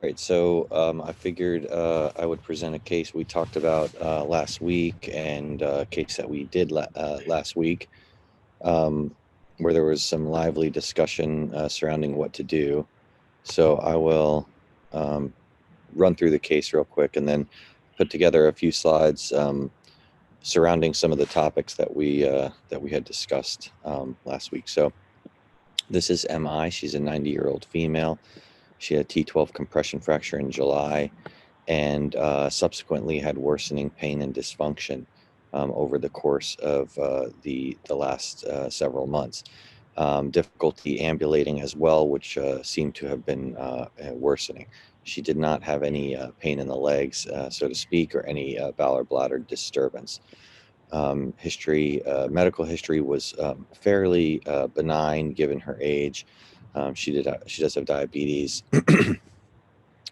Right, so I figured I would present a case we talked about last week, and a case that we did last week, um, where there was some lively discussion surrounding what to do. So I will um, run through the case real quick and then put together a few slides surrounding some of the topics that we had discussed last week. So this is MI. She's a 90-year-old female. She had a T12 compression fracture in July, and subsequently had worsening pain and dysfunction over the course of the last several months. Difficulty ambulating as well, which seemed to have been worsening. She did not have any pain in the legs, so to speak, or any bowel or bladder disturbance. Medical history was fairly benign given her age. She does have diabetes,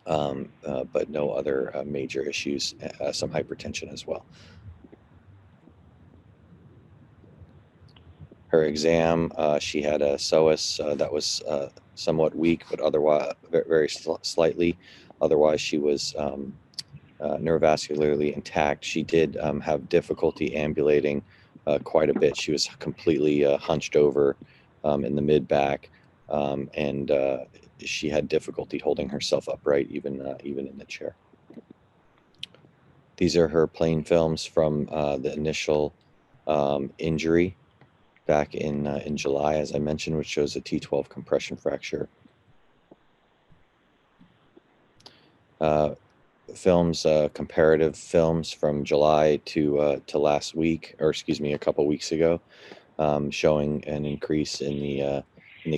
but no other major issues, some hypertension as well. Her exam, she had a psoas that was somewhat weak, but otherwise very slightly. Otherwise, she was neurovascularly intact. She did have difficulty ambulating quite a bit. She was completely hunched over in the mid-back, and she had difficulty holding herself upright, even in the chair. These are her plain films from the initial injury back in July, as I mentioned, which shows a T12 compression fracture. Comparative films from July to last week, or excuse me, a couple weeks ago, showing an increase in the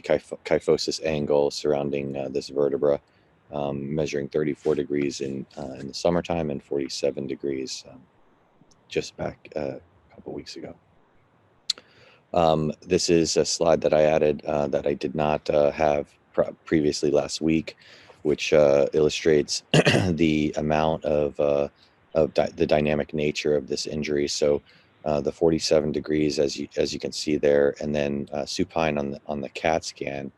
kyphosis angle surrounding this vertebra, measuring 34 degrees in the summertime and 47 degrees just back a couple weeks ago. This is a slide that I added that I did not have previously last week, which illustrates the amount of the dynamic nature of this injury. So the 47 degrees, as you can see there, and then supine on the CAT scan.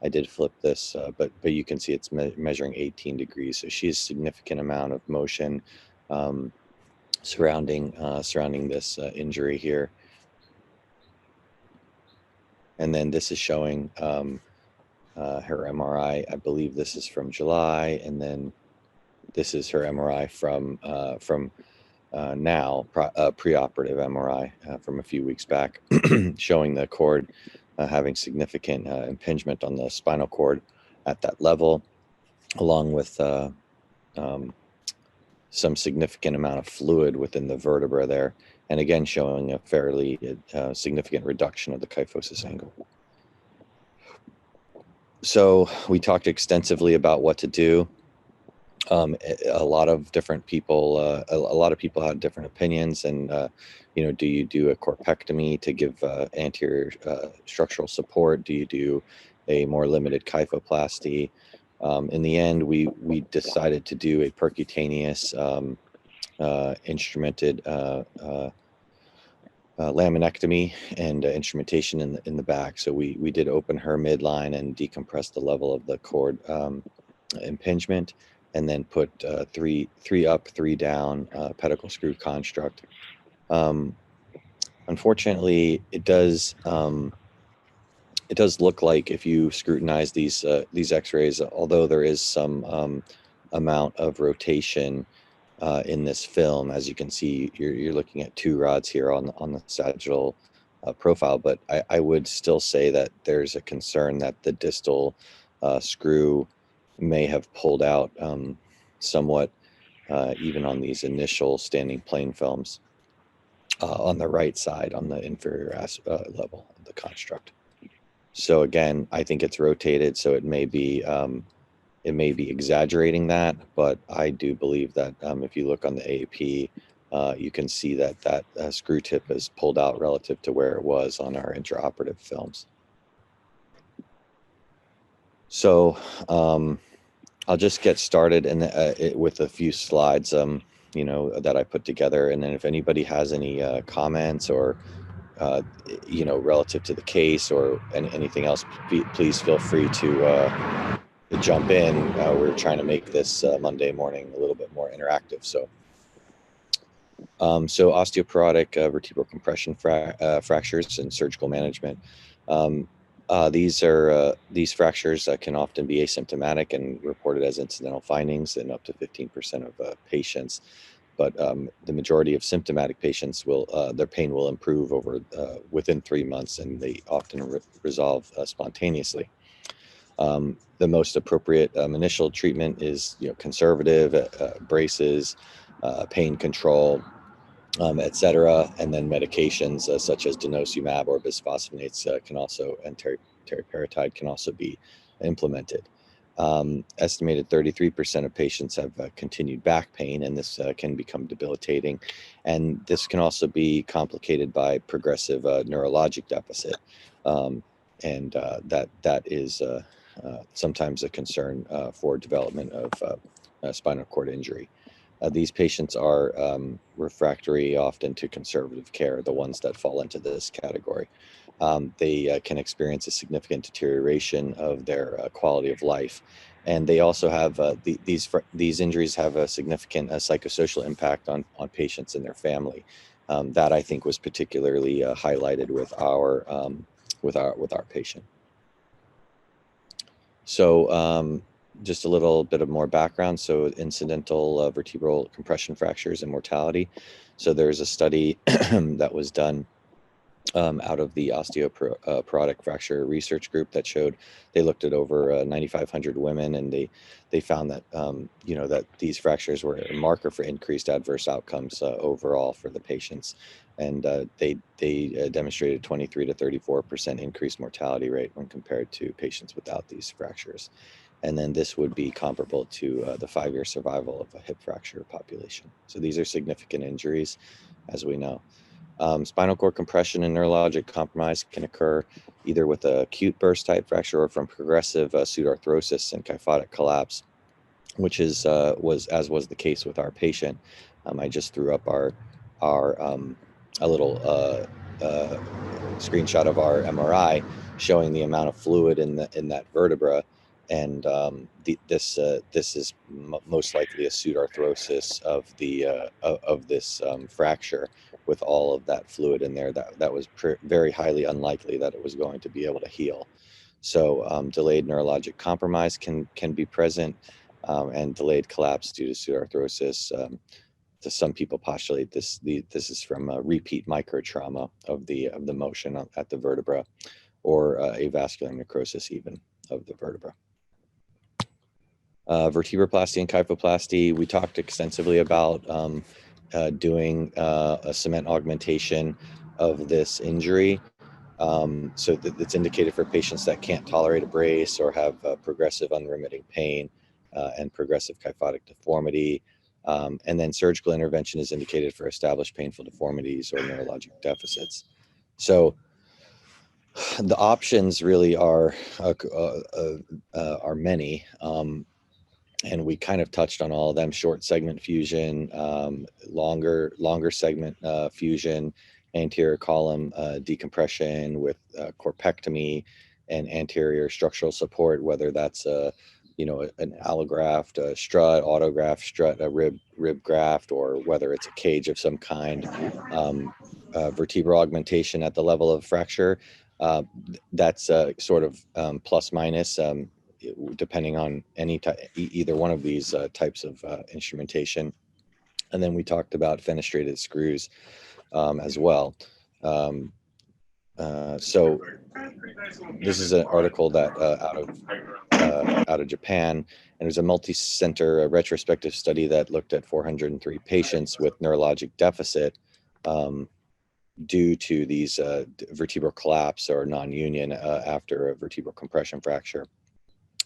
I did flip this, but you can see it's measuring 18 degrees. So she has a significant amount of motion surrounding this injury here. And then this is showing her MRI. I believe this is from July, and then this is her MRI from now, preoperative MRI from a few weeks back, showing the cord having significant impingement on the spinal cord at that level, along with some significant amount of fluid within the vertebra there, and again showing a fairly significant reduction of the kyphosis angle. So we talked extensively about what to do. A lot of different people, a lot of people had different opinions, and do you do a corpectomy to give anterior structural support? Do you do a more limited kyphoplasty? In the end, we decided to do a percutaneous instrumented laminectomy and instrumentation in the back. So we did open her midline and decompress the level of the cord impingement, and then put three up, three down pedicle screw construct. Unfortunately, it does look like, if you scrutinize these X-rays, although there is some amount of rotation in this film, as you can see, you're looking at two rods here on the sagittal profile, but I would still say that there's a concern that the distal screw may have pulled out somewhat, even on these initial standing plane films on the right side, on the inferior level of the construct. So again, I think it's rotated, so it may be exaggerating that, but I do believe that if you look on the AAP, you can see that screw tip is pulled out relative to where it was on our intraoperative films. So I'll just get started with a few slides, that I put together, and then if anybody has any comments or relative to the case or anything else, please feel free to jump in, we're trying to make this Monday morning a little bit more interactive. So osteoporotic vertebral compression fractures and surgical management. These fractures can often be asymptomatic and reported as incidental findings in up to 15% of patients. But the majority of symptomatic patients their pain will improve within 3 months, and they often resolve spontaneously. The most appropriate initial treatment is conservative braces, pain control, etc. And then medications such as denosumab or bisphosphonates and teriparatide can also be implemented. Estimated 33% of patients have continued back pain, and this can become debilitating. And this can also be complicated by progressive neurologic deficit. That is sometimes a concern for development of spinal cord injury. These patients are refractory often to conservative care, the ones that fall into this category. They can experience a significant deterioration of their quality of life. And they also have, these injuries have a significant psychosocial impact on patients and their family. That I think was particularly highlighted with our patient. So just a little bit of more background. So incidental vertebral compression fractures and mortality. So there's a study that was done out of the Osteoporotic Fracture Research Group that showed they looked at over 9,500 women, and they found that that these fractures were a marker for increased adverse outcomes overall for the patients, and they demonstrated 23 to 34% increased mortality rate when compared to patients without these fractures. And then this would be comparable to the 5-year survival of a hip fracture population. So these are significant injuries, as we know. Spinal cord compression and neurologic compromise can occur either with an acute burst type fracture or from progressive pseudarthrosis and kyphotic collapse, which was the case with our patient. I just threw up a little screenshot of our MRI showing the amount of fluid in that vertebra, and this is most likely a pseudarthrosis of this fracture, with all of that fluid in there. That was very highly unlikely that it was going to be able to heal. So delayed neurologic compromise can be present, and delayed collapse due to pseudarthrosis. To some people postulate this is from a repeat microtrauma of the motion at the vertebra, or avascular necrosis even of the vertebra. Vertebroplasty and kyphoplasty, we talked extensively about doing a cement augmentation of this injury. So it's indicated for patients that can't tolerate a brace or have progressive unremitting pain and progressive kyphotic deformity. And then surgical intervention is indicated for established painful deformities or neurologic deficits. So the options really are many, and we kind of touched on all of them: short segment fusion, longer segment fusion, anterior column decompression with corpectomy, and anterior structural support, whether that's an allograft, a strut, autograft, strut, a rib graft, or whether it's a cage of some kind. Vertebral augmentation at the level of fracture, that's sort of plus minus, depending on either one of these types of instrumentation. And then we talked about fenestrated screws as well. So this is an article that out of Japan, and it was a multi-center retrospective study that looked at 403 patients with neurologic deficit due to these vertebral collapse or non-union after a vertebral compression fracture.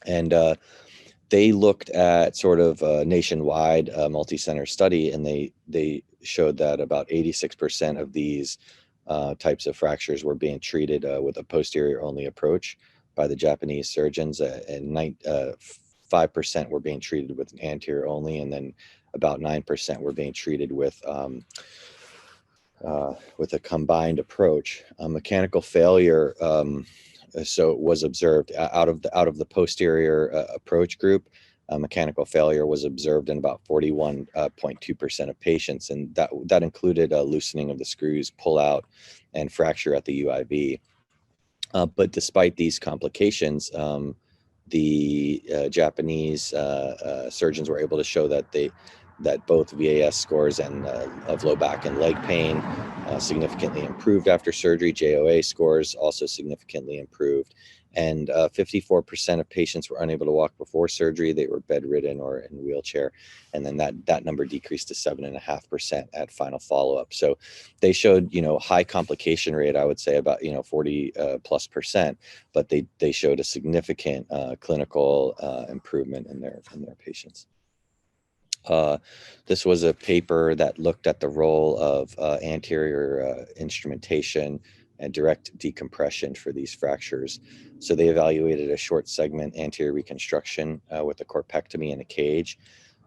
And they looked at sort of a nationwide multi-center study, and they showed that about 86% of these types of fractures were being treated with a posterior-only approach by the Japanese surgeons, and 5% were being treated with an anterior only, and then about 9% were being treated with a combined approach. Mechanical failure so it was observed out of the posterior approach group. Mechanical failure was observed in about 41.2% of patients, and that included a loosening of the screws, pull out, and fracture at the UIV. But despite these complications, the Japanese surgeons were able to show that both VAS scores and of low back and leg pain significantly improved after surgery. JOA scores also significantly improved. And 54% of patients were unable to walk before surgery. They were bedridden or in a wheelchair. And then that number decreased to 7.5% at final follow-up. So they showed, high complication rate, I would say about, 40+%, but they showed a significant clinical improvement in their patients. This was a paper that looked at the role of anterior instrumentation and direct decompression for these fractures. So they evaluated a short segment anterior reconstruction with a corpectomy and a cage.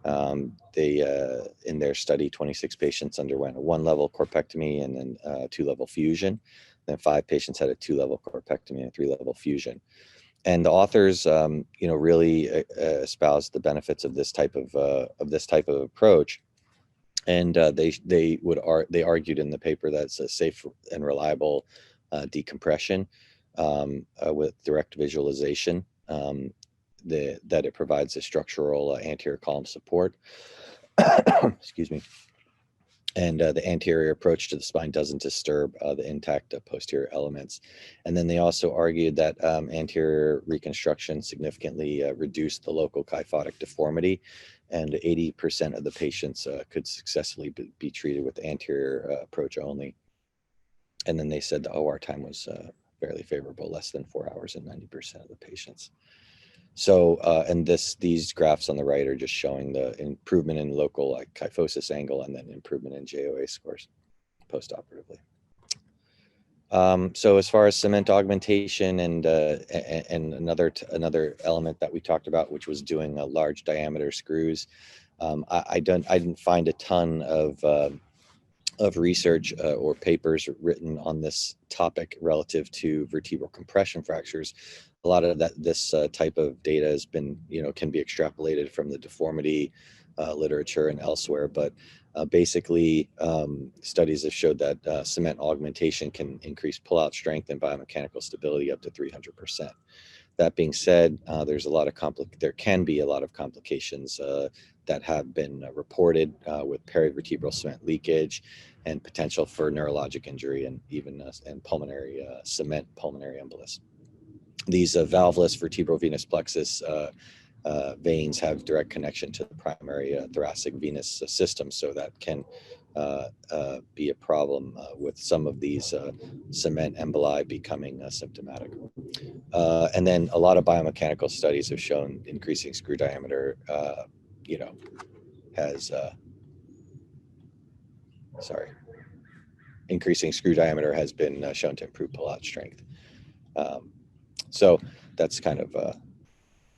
In their study, 26 patients underwent a 1-level corpectomy and then 2-level fusion. Then 5 patients had a 2-level corpectomy and a 3-level fusion. And the authors, really espoused the benefits of this type of approach. And they argued in the paper that it's a safe and reliable decompression with direct visualization, that it provides a structural anterior column support. Excuse me. And the anterior approach to the spine doesn't disturb the intact posterior elements. And then they also argued that anterior reconstruction significantly reduced the local kyphotic deformity, and 80% of the patients could successfully be treated with the anterior approach only. And then they said the OR time was fairly favorable, less than 4 hours in 90% of the patients. So, and these graphs on the right are just showing the improvement in local kyphosis angle and then improvement in JOA scores postoperatively. So as far as cement augmentation and another element that we talked about, which was doing large diameter screws, I didn't find a ton of research or papers written on this topic relative to vertebral compression fractures. A lot of this type of data has been, can be extrapolated from the deformity literature and elsewhere, but basically studies have showed that cement augmentation can increase pullout strength and biomechanical stability up to 300%. That being said, there can be a lot of complications that have been reported with perivertebral cement leakage and potential for neurologic injury and even and pulmonary cement pulmonary embolus. These valveless vertebrovenous plexus veins have direct connection to the primary thoracic venous system, so that can be a problem with some of these cement emboli becoming symptomatic. And then a lot of biomechanical studies have shown increasing screw diameter, increasing screw diameter has been shown to improve pullout strength. So that's kind of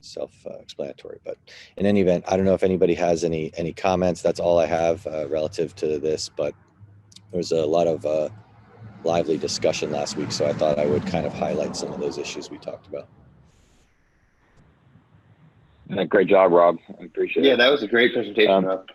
self-explanatory, but in any event, I don't know if anybody has any comments. That's all I have relative to this, but there was a lot of lively discussion last week, so I thought I would kind of highlight some of those issues we talked about. Great job, Rob. I appreciate it. Yeah, that was a great presentation, Rob.